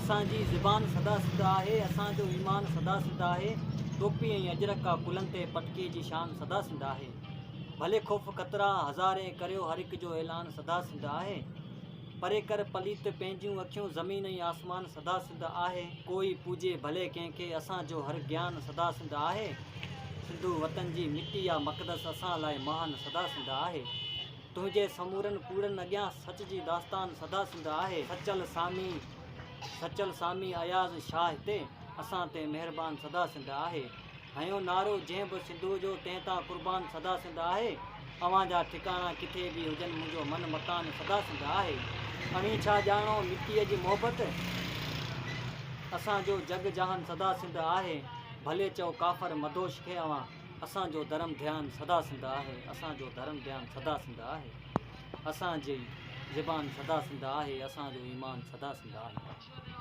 असांजी ज़बान सदा सिंध आहे, असांजो ईमान सदा सिंध आहे। टोपी ऐं अजरक कुलनि ते पटकीअ जी शान सदा सिंध आहे। भले ख़ौफ़ ख़तरा हज़ारे करियो हर हिक जो ऐलान सदा सिंध आहे। परे कर पलीत पंहिंजियूं अखियूं ज़मीन ऐं आसमान सदा सिंध आहे। कोई पूजे भले कंहिंखे असांजो हर ज्ञान सदा सिंध आहे। सिंधु वतन जी मिट्टी या मक़दस असां लाइ महान सदा सिंध आहे। तुंहिंजे समूरनि कूड़नि अॻियां सच जी दास्तान सदा सिंध आहे। सचल सामी अयाज़ शाह हिते असां ते महिरबान सदा सिंध आहे। हयो नारो जंहिं बि सिंधु जो तंहिं तां कुर्बान सदा सिंध आहे। अव्हां जा ठिकाणा किथे बि हुजनि मुंहिंजो मन मकान सदा सिंध आहे। अवी छा ॼाणो मिटीअ जी मोहबत असांजो जग जहान सदा सिंध आहे। भले चओ काफ़र मदोश खे अव्हां असांजो धर्म ध्यान सदा सिंध आहे। असांजो धर्म ध्यान सदा सिंध आहे। असांजी ज़बान सदा सिंध आहे। असांजो ईमान सदा सिंध आहे।